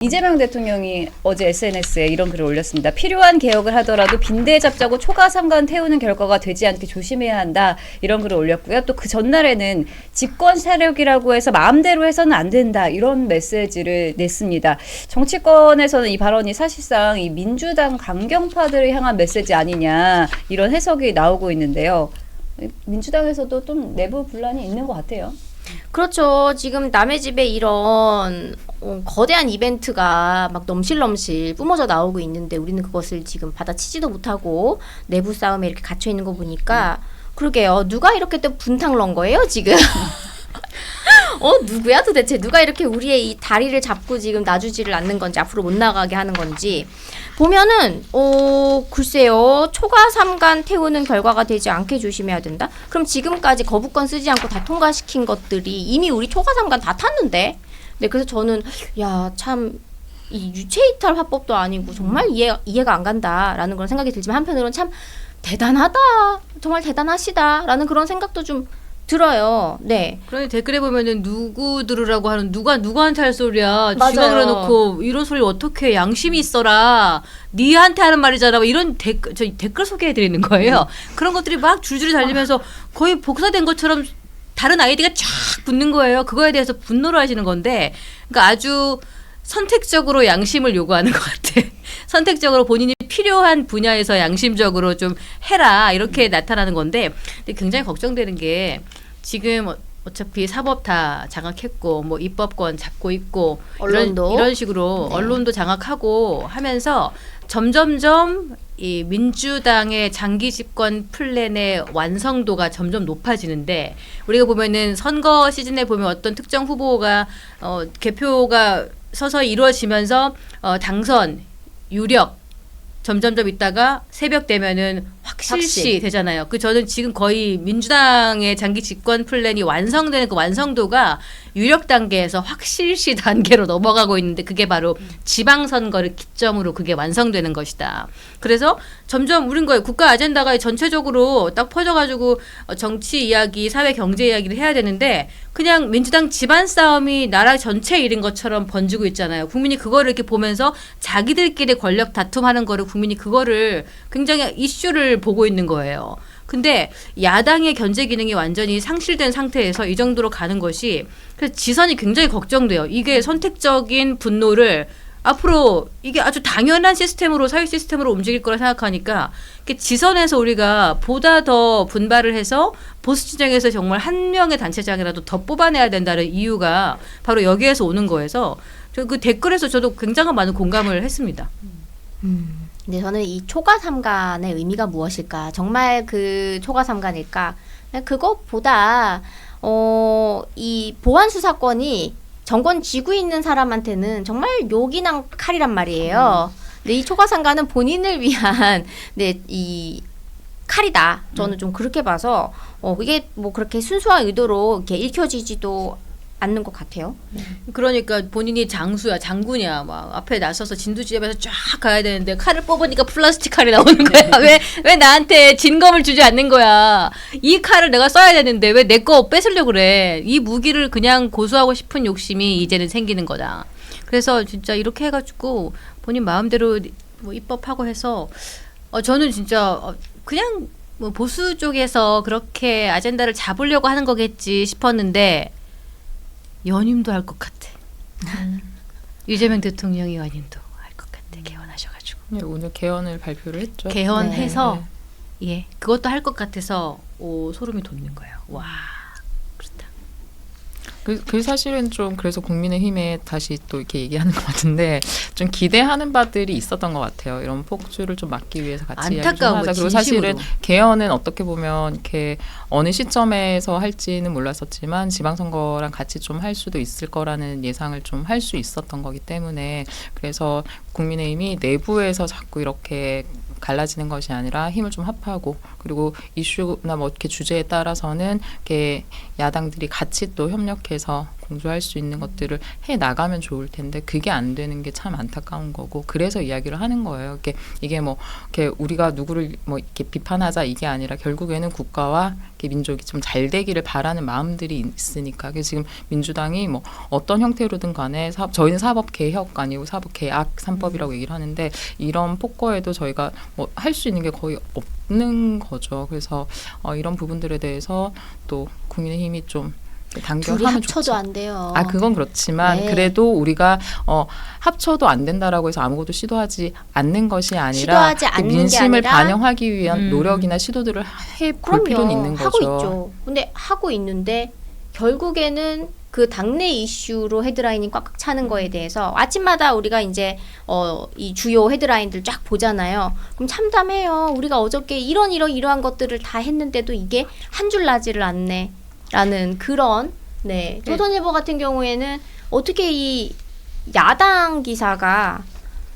이재명 대통령이 어제 SNS에 이런 글을 올렸습니다. 필요한 개혁을 하더라도 빈대 잡자고 초가삼간 태우는 결과가 되지 않게 조심해야 한다. 이런 글을 올렸고요. 또 그 전날에는 집권 세력이라고 해서 마음대로 해서는 안 된다. 이런 메시지를 냈습니다. 정치권에서는 이 발언이 사실상 이 민주당 강경파들을 향한 메시지 아니냐 이런 해석이 나오고 있는데요. 민주당에서도 좀 내부 분란이 있는 것 같아요. 그렇죠. 지금 남의 집에 이런 거대한 이벤트가 막 넘실넘실 뿜어져 나오고 있는데 우리는 그것을 지금 받아치지도 못하고 내부 싸움에 이렇게 갇혀 있는 거 보니까 그러게요. 누가 이렇게 또 분탕 넣은 거예요, 지금? 누구야 도대체? 누가 이렇게 우리의 이 다리를 잡고 지금 놔주지를 않는 건지, 앞으로 못 나가게 하는 건지. 보면은, 글쎄요. 초가삼간 태우는 결과가 되지 않게 조심해야 된다? 그럼 지금까지 거부권 쓰지 않고 다 통과시킨 것들이 이미 우리 초가삼간 다 탔는데? 네, 그래서 저는, 참, 이 유체이탈 화법도 아니고 정말 이해가 안 간다라는 그런 생각이 들지만 한편으로는 참 대단하다. 정말 대단하시다라는 그런 생각도 좀 들어요. 네. 그러니 댓글에 보면은 누구 들으라고 하는 누가 누구한테 할 소리야. 맞아요. 쥐가 그래놓고 이런 소리 어떻게 양심이 있어라. 니한테 하는 말이잖아. 뭐 이런 댓글 소개해드리는 거예요. 그런 것들이 막 줄줄이 달리면서 거의 복사된 것처럼 다른 아이디가 쫙 붙는 거예요. 그거에 대해서 분노를 하시는 건데, 그러니까 아주 선택적으로 양심을 요구하는 것 같아. 선택적으로 본인이 필요한 분야에서 양심적으로 좀 해라 이렇게 나타나는 건데, 근데 굉장히 걱정되는 게 지금 어차피 사법 다 장악했고 뭐 입법권 잡고 있고 언론도 이런 식으로 네. 언론도 장악하고 하면서 점점점 이 민주당의 장기 집권 플랜의 완성도가 점점 높아지는데, 우리가 보면은 선거 시즌에 보면 어떤 특정 후보가 개표가 서서히 이루어지면서 당선 유력 점점점 있다가 새벽 되면은 확실시 되잖아요. 저는 지금 거의 민주당의 장기 집권 플랜이 완성되는 그 완성도가 유력 단계에서 확실시 단계로 넘어가고 있는데, 그게 바로 지방선거를 기점으로 그게 완성되는 것이다. 그래서 점점 우린 거예요. 국가 아젠다가 전체적으로 딱 퍼져가지고 정치 이야기, 사회 경제 이야기를 해야 되는데 그냥 민주당 집안 싸움이 나라 전체 일인 것처럼 번지고 있잖아요. 국민이 그거를 이렇게 보면서 자기들끼리 권력 다툼하는 거를 국민이 그거를 굉장히 이슈를 보고 있는 거예요. 근데 야당의 견제 기능이 완전히 상실된 상태에서 이 정도로 가는 것이, 그래서 지선이 굉장히 걱정돼요. 이게 선택적인 분노를 앞으로 이게 아주 당연한 시스템으로, 사회 시스템으로 움직일 거라 생각하니까 지선에서 우리가 보다 더 분발을 해서 보수 진영에서 정말 한 명의 단체장이라도 더 뽑아내야 된다는 이유가 바로 여기에서 오는 거여서 그 댓글에서 저도 굉장히 많은 공감을 했습니다. 근데 저는 이 초가삼간의 의미가 무엇일까? 정말 그 초가삼간일까? 그것보다 이 보안 수사권이 정권 쥐고 있는 사람한테는 정말 요긴한 칼이란 말이에요. 근데 이 초가삼간은 본인을 위한 이 칼이다. 저는 좀 그렇게 봐서 이게 뭐 그렇게 순수한 의도로 이렇게 읽혀지지도 않는 것 같아요. 그러니까 본인이 장군이야. 막 앞에 나서서 진두지휘하면서 쫙 가야 되는데 칼을 뽑으니까 플라스틱 칼이 나오는 거야. 왜 나한테 진검을 주지 않는 거야. 이 칼을 내가 써야 되는데 왜 내 거 뺏으려고 그래. 이 무기를 그냥 고수하고 싶은 욕심이 이제는 생기는 거다. 그래서 진짜 이렇게 해가지고 본인 마음대로 뭐 입법하고 해서 저는 진짜 그냥 뭐 보수 쪽에서 그렇게 아젠다를 잡으려고 하는 거겠지 싶었는데 연임도 할 것 같아. 이재명 대통령이 연임도 할 것 같아. 개헌하셔가지고. 네, 오늘 개헌을 발표를 했죠. 개헌해서 예, 그것도 할 것 같아서 소름이 돋는 거예요. 와, 그렇다. 그 사실은 좀 그래서 국민의힘에 다시 또 이렇게 얘기하는 것 같은데 좀 기대하는 바들이 있었던 것 같아요. 이런 폭주를 좀 막기 위해서 같이 이야기 좀 하자. 그리고 사실은 개헌은 어떻게 보면 이렇게 어느 시점에서 할지는 몰랐었지만 지방선거랑 같이 좀 할 수도 있을 거라는 예상을 좀 할 수 있었던 거기 때문에, 그래서 국민의힘이 내부에서 자꾸 이렇게 갈라지는 것이 아니라 힘을 좀 합하고, 그리고 이슈나 뭐 이렇게 주제에 따라서는 이렇게 야당들이 같이 또 협력해서 동조할 수 있는 것들을 해 나가면 좋을 텐데 그게 안 되는 게 참 안타까운 거고 그래서 이야기를 하는 거예요. 이게 뭐 이렇게 우리가 누구를 뭐 이렇게 비판하자 이게 아니라 결국에는 국가와 민족이 좀 잘 되기를 바라는 마음들이 있으니까 지금 민주당이 뭐 어떤 형태로든 간에 저희는 사법 개혁 아니고 사법 개악 3법이라고 얘기를 하는데 이런 폭거에도 저희가 뭐 할 수 있는 게 거의 없는 거죠. 그래서 이런 부분들에 대해서 또 국민의힘이 좀 둘이 단결하면 합쳐도 좋죠. 안 돼요. 그건 그렇지만 네. 그래도 우리가 합쳐도 안 된다라고 해서 아무것도 시도하지 않는 것이 아니라 시도하지 않는 게 민심을 아니라 반영하기 위한 노력이나 시도들을 해볼 필요는 있는 거죠. 하고 있죠. 근데 하고 있는데 결국에는 그 당내 이슈로 헤드라인이 꽉꽉 차는 거에 대해서 아침마다 우리가 이제 이 주요 헤드라인들 쫙 보잖아요. 그럼 참담해요. 우리가 어저께 이러한 것들을 다 했는데도 이게 한 줄 나지를 않네. 라는 그런 조선일보 같은 경우에는 어떻게 이 야당 기사가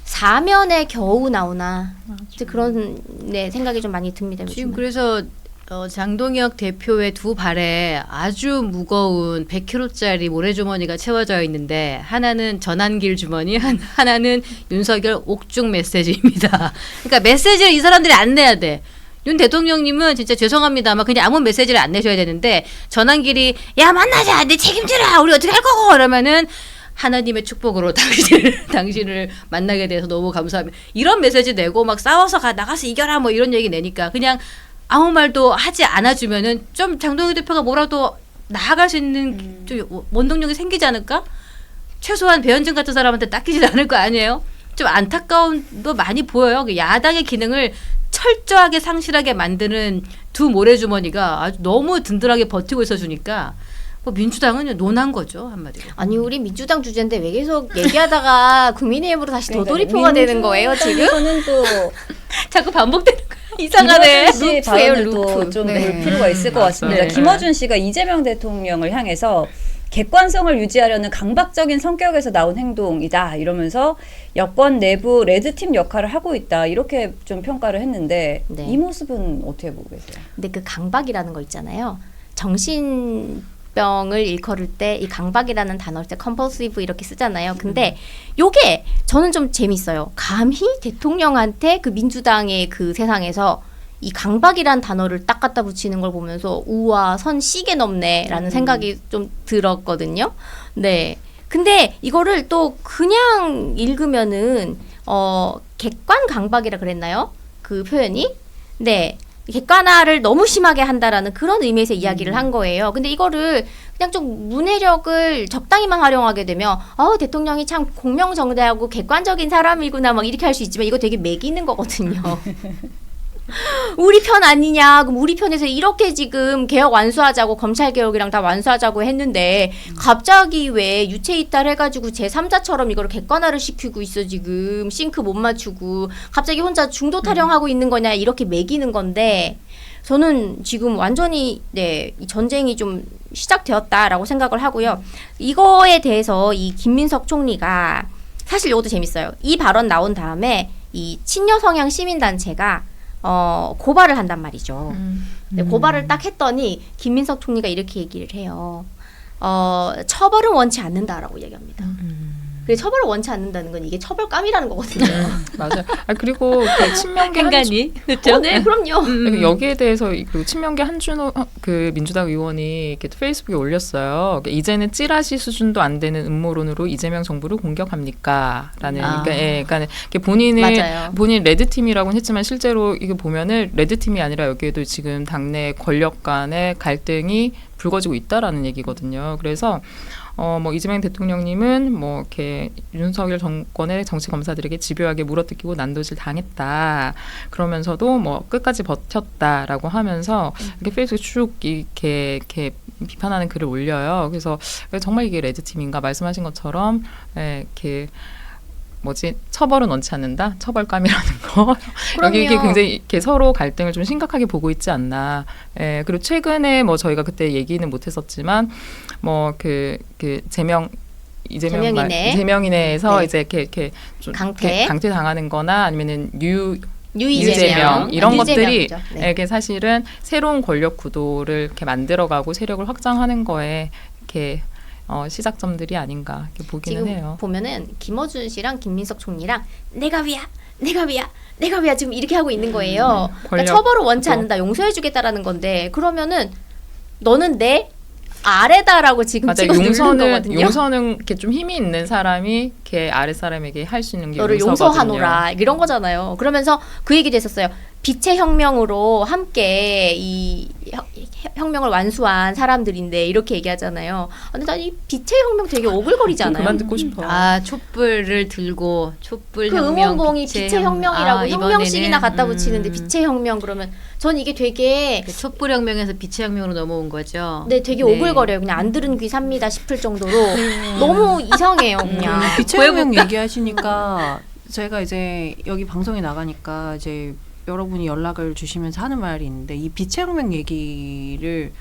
사면에 겨우 나오나 이제 그런 생각이 좀 많이 듭니다. 지금 요즘은. 그래서 장동혁 대표의 두 발에 아주 무거운 100kg짜리 모래주머니가 채워져 있는데 하나는 전환길 주머니, 하나는 윤석열 옥중 메시지입니다. 그러니까 메시지를 이 사람들이 안 내야 돼. 윤 대통령님은 진짜 죄송합니다만 그냥 아무 메시지를 안 내셔야 되는데 전환길이 야 만나자 내 책임져라 우리 어떻게 할 거고 이러면은 하나님의 축복으로 당신을 만나게 돼서 너무 감사합니다. 이런 메시지 내고 막 싸워서 나가서 이겨라 뭐 이런 얘기 내니까 그냥 아무 말도 하지 않아주면은 좀 장동혁 대표가 뭐라도 나아갈 수 있는 좀 원동력이 생기지 않을까? 최소한 배현진 같은 사람한테 닦이지 않을 거 아니에요? 좀 안타까움도 많이 보여요. 야당의 기능을 철저하게 상실하게 만드는 두 모래주머니가 아주 너무 든든하게 버티고 있어주니까 뭐 민주당은 논한 거죠 한마디로. 아니 우리 민주당 주제인데 왜 계속 얘기하다가 국민의힘으로 다시 도돌이표가 되는 거예요 지금? 저는 또 자꾸 반복되는 거야. 이상하네. 김어준 씨 발언을 루프. 또좀 네. 볼 필요가 있을 것 같습니다. 네. 김어준 씨가 이재명 대통령을 향해서 객관성을 유지하려는 강박적인 성격에서 나온 행동이다 이러면서 여권 내부 레드팀 역할을 하고 있다 이렇게 좀 평가를 했는데 네. 이 모습은 어떻게 보고 계세요? 근데 그 강박이라는 거 있잖아요. 정신병을 일컬을 때 이 강박이라는 단어를 때 compulsive 이렇게 쓰잖아요. 근데 요게 저는 좀 재밌어요. 감히 대통령한테 그 민주당의 그 세상에서 이 강박이란 단어를 딱 갖다 붙이는 걸 보면서 우와 선 시계 넘네라는 생각이 좀 들었거든요. 네. 근데 이거를 또 그냥 읽으면은 객관 강박이라 그랬나요? 그 표현이? 네. 객관화를 너무 심하게 한다라는 그런 의미에서 이야기를 한 거예요. 근데 이거를 그냥 좀 문해력을 적당히만 활용하게 되면 대통령이 참 공명정대하고 객관적인 사람이구나 막 이렇게 할 수 있지만 이거 되게 매기는 거거든요. 우리 편 아니냐. 그럼 우리 편에서 이렇게 지금 개혁 완수하자고 검찰 개혁이랑 다 완수하자고 했는데 갑자기 왜 유체 이탈해가지고 제3자처럼 이걸 객관화를 시키고 있어 지금 싱크 못 맞추고 갑자기 혼자 중도 타령하고 있는 거냐 이렇게 매기는 건데 저는 지금 완전히 이 전쟁이 좀 시작되었다라고 생각을 하고요. 이거에 대해서 이 김민석 총리가 사실 이것도 재밌어요. 이 발언 나온 다음에 이 친여 성향 시민단체가 고발을 한단 말이죠. 네, 고발을 딱 했더니 김민석 총리가 이렇게 얘기를 해요. 처벌은 원치 않는다라고 얘기합니다. 그래서 처벌을 원치 않는다는 건 이게 처벌감이라는 거거든요. 맞아요. 그리고 그 친명계 인간이 그렇죠. 네, 그럼요. 여기에 대해서 그 친명계 한준호 그 민주당 의원이 이렇게 페이스북에 올렸어요. 이제는 찌라시 수준도 안 되는 음모론으로 이재명 정부를 공격합니까?라는 그러니까 본인 레드팀이라고는 했지만 실제로 이게 보면은 레드팀이 아니라 여기에도 지금 당내 권력 간의 갈등이 불거지고 있다라는 얘기거든요. 그래서 뭐 이재명 대통령님은 뭐 이렇게 윤석열 정권의 정치 검사들에게 집요하게 물어뜯기고 난도질 당했다. 그러면서도 뭐 끝까지 버텼다라고 하면서 이렇게 페이스북에 쭉 이렇게 비판하는 글을 올려요. 그래서 정말 이게 레드팀인가 말씀하신 것처럼 이렇게 처벌은 원치 않는다? 처벌감이라는 거. 여기 이게 굉장히 이렇게 서로 갈등을 좀 심각하게 보고 있지 않나. 그리고 최근에 뭐 저희가 그때 얘기는 못했었지만 뭐 그 제명인에서 이제 이렇게 좀 강퇴 당하는거나 아니면은 유재명 이런 것들이 이게 사실은 새로운 권력 구도를 이렇게 만들어가고 세력을 확장하는 거에 이렇게 시작점들이 아닌가 이렇게 보기는 지금 해요. 보면은 김어준 씨랑 김민석 총리랑 내가 위야 지금 이렇게 하고 있는 거예요. 그러니까 권력, 처벌을 원치 또. 않는다, 용서해주겠다라는 건데 그러면은 너는 내 아래다라고 지금 맞아, 찍어 누르는 거거든요. 용서는 이렇게 좀 힘이 있는 사람이 이렇게 아래 사람에게 할 수 있는 게 너를 용서거든요. 용서하노라 이런 거잖아요. 그러면서 그 얘기도 했었어요. 빛의 혁명으로 함께 이 혁명을 완수한 사람들인데 이렇게 얘기하잖아요. 근데 난 이 빛의 혁명 되게 오글거리지 않아요? 그만 듣고 싶어. 아, 촛불을 들고 촛불 그 혁명, 응원봉이 빛의 혁명이라고 혁명식이나 이번에는, 갖다 붙이는데 빛의 혁명 그러면 전 이게 되게 그 촛불 혁명에서 빛의 혁명으로 넘어온 거죠. 네, 되게 오글거려요. 그냥 안 들은 귀 삽니다 싶을 정도로 너무 이상해요, 그냥. 빛의 혁명 얘기하시니까 제가 이제 여기 방송에 나가니까 이제 여러분이 연락을 주시면서 하는 말이 있는데 이 빛의 혁명 얘기를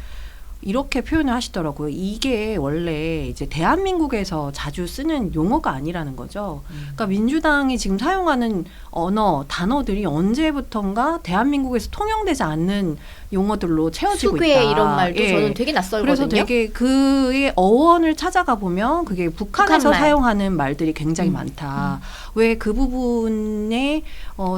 이렇게 표현을 하시더라고요. 이게 원래 이제 대한민국에서 자주 쓰는 용어가 아니라는 거죠. 그러니까 민주당이 지금 사용하는 언어, 단어들이 언제부턴가 대한민국에서 통용되지 않는 용어들로 채워지고 수괴 있다. 이런 말도 예. 저는 되게 낯설거든요. 그래서 되게 그의 어원을 찾아가 보면 그게 북한에서 북한 말. 사용하는 말들이 굉장히 많다. 왜 그 부분에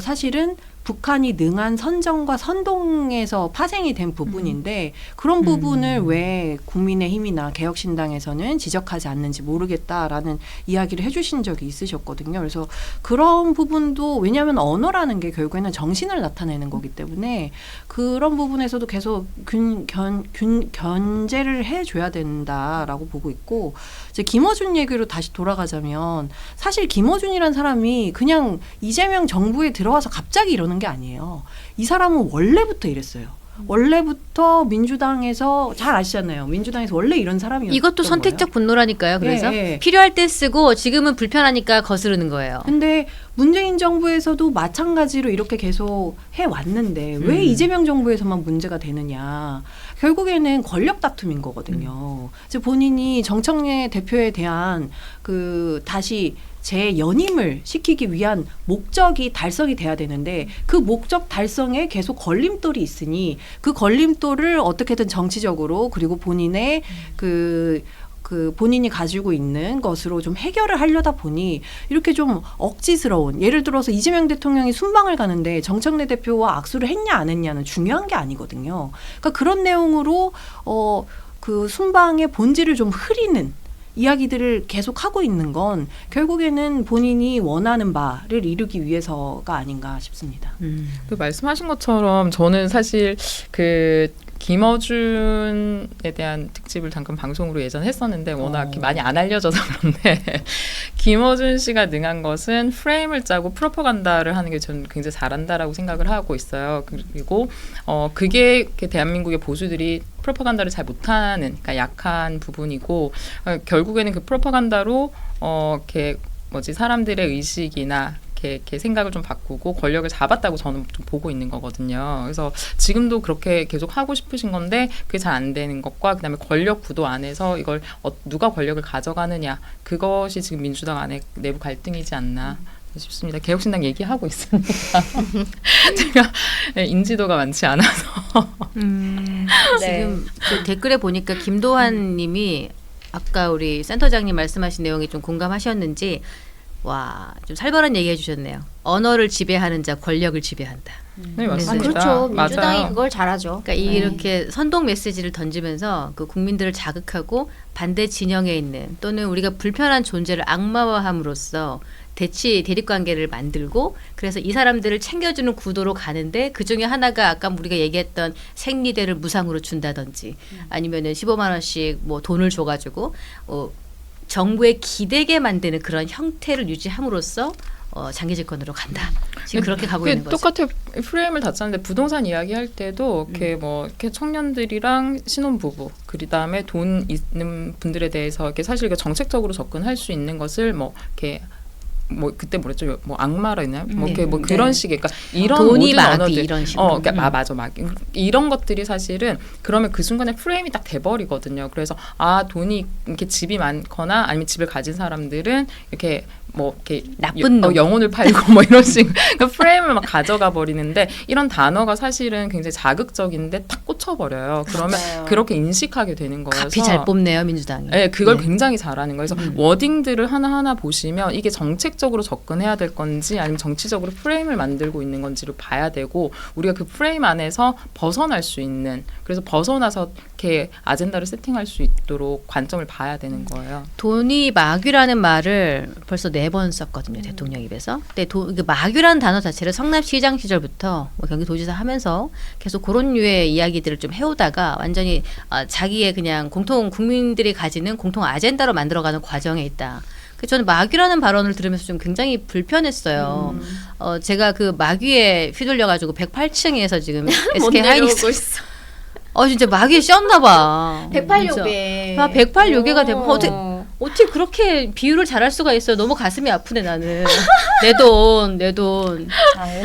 사실은 북한이 능한 선정과 선동에서 파생이 된 부분인데 그런 부분을 왜 국민의힘이나 개혁신당에서는 지적하지 않는지 모르겠다라는 이야기를 해주신 적이 있으셨거든요. 그래서 그런 부분도 왜냐하면 언어라는 게 결국에는 정신을 나타내는 거기 때문에 그런 부분에서도 계속 견제를 해줘야 된다라고 보고 있고 이제 김어준 얘기로 다시 돌아가자면 사실 김어준이란 사람이 그냥 이재명 정부에 들어와서 갑자기 이러는 게 아니에요. 이 사람은 원래부터 이랬어요. 원래부터 민주당에서 잘 아시잖아요. 민주당에서 원래 이런 사람이었던 이것도 선택적 거예요. 분노라니까요. 그래서 예, 예. 필요할 때 쓰고 지금은 불편하니까 거스르는 거예요. 근데 문재인 정부에서도 마찬가지로 이렇게 계속 해왔는데 왜 이재명 정부에서만 문제가 되느냐. 결국에는 권력 다툼인 거거든요. 이제 본인이 정청래 대표에 대한 다시 재연임을 시키기 위한 목적이 달성이 돼야 되는데 그 목적 달성에 계속 걸림돌이 있으니 그 걸림돌을 어떻게든 정치적으로 그리고 본인의 본인이 가지고 있는 것으로 좀 해결을 하려다 보니 이렇게 좀 억지스러운 예를 들어서 이재명 대통령이 순방을 가는데 정청래 대표와 악수를 했냐 안 했냐는 중요한 게 아니거든요. 그러니까 그런 내용으로 그 순방의 본질을 좀 흐리는 이야기들을 계속 하고 있는 건 결국에는 본인이 원하는 바를 이루기 위해서가 아닌가 싶습니다. 그 말씀하신 것처럼 저는 사실 김어준에 대한 특집을 잠깐 방송으로 예전에 했었는데 워낙 이렇게 많이 안 알려져서 그런데 김어준 씨가 능한 것은 프레임을 짜고 프로파간다를 하는 게 저는 굉장히 잘한다라고 생각을 하고 있어요. 그리고 그게 이렇게 대한민국의 보수들이 프로파간다를 잘 못하는 그러니까 약한 부분이고 결국에는 그 프로파간다로 이렇게 사람들의 의식이나 이렇게 생각을 좀 바꾸고 권력을 잡았다고 저는 좀 보고 있는 거거든요. 그래서 지금도 그렇게 계속 하고 싶으신 건데 그게 잘 안 되는 것과 그다음에 권력 구도 안에서 이걸 누가 권력을 가져가느냐 그것이 지금 민주당 안에 내부 갈등이지 않나 싶습니다. 개혁신당 얘기하고 있으니까 제가 인지도가 많지 않아서 지금 그 댓글에 보니까 김도환 님이 아까 우리 센터장님 말씀하신 내용에 좀 공감하셨는지 와, 좀 살벌한 얘기 해주셨네요. 언어를 지배하는 자 권력을 지배한다. 네, 맞습니다. 그렇죠. 민주당이 맞아요. 그걸 잘하죠. 그러니까 이렇게 선동 메시지를 던지면서 그 국민들을 자극하고 반대 진영에 있는 또는 우리가 불편한 존재를 악마화함으로써 대립 관계를 만들고 그래서 이 사람들을 챙겨주는 구도로 가는데 그 중에 하나가 아까 우리가 얘기했던 생리대를 무상으로 준다든지 아니면은 15만 원씩 뭐 돈을 줘가지고 정부에 기대게 만드는 그런 형태를 유지함으로써 장기 집권으로 간다. 지금 그렇게 가고 있는 거죠. 똑같아요. 프레임을 닫았는데 부동산 이야기할 때도 이렇게 청년들이랑 신혼부부 그다음에 돈 있는 분들에 대해서 이렇게 사실 정책적으로 접근할 수 있는 것을 이렇게 그때 뭐랬죠? 악마라 했나요? 그런 식의 그러니까 이런 돈이 모든 마귀 언어들 이런 식으로. 그러니까 맞아. 이런 것들이 사실은 그러면 그 순간에 프레임이 딱 돼버리거든요. 그래서 돈이 이렇게 집이 많거나 아니면 집을 가진 사람들은 이렇게 뭐 이렇게 나쁜 놈. 영혼을 팔고 뭐 이런 식으로 그 프레임을 막 가져가 버리는데 이런 단어가 사실은 굉장히 자극적인데 탁 꽂혀버려요. 그러면 맞아요. 그렇게 인식하게 되는 거여서 카피 잘 뽑네요 민주당이. 네, 그걸 네. 굉장히 잘하는 거예요. 그래서 워딩들을 하나하나 보시면 이게 정책적으로 접근해야 될 건지 아니면 정치적으로 프레임을 만들고 있는 건지를 봐야 되고 우리가 그 프레임 안에서 벗어날 수 있는 그래서 벗어나서 이렇게 아젠다를 세팅할 수 있도록 관점을 봐야 되는 거예요. 돈이 마귀라는 말을 벌써 4번 썼거든요 대통령 입에서. 근데 그 마귀라는 단어 자체를 성남시장 시절부터 뭐 경기도지사 하면서 계속 그런 류의 이야기들을 좀 해오다가 완전히 자기의 그냥 국민들이 가지는 공통 아젠다로 만들어가는 과정에 있다. 그래서 저는 마귀라는 발언을 들으면서 좀 굉장히 불편했어요. 제가 그 마귀에 휘둘려가지고 108층에서 지금 SK 하이닉스 진짜 마귀에 씌었나 봐. 108요괴. 108요괴가 되면 어떻게 그렇게 비유를 잘할 수가 있어요. 너무 가슴이 아프네 나는. 내 돈.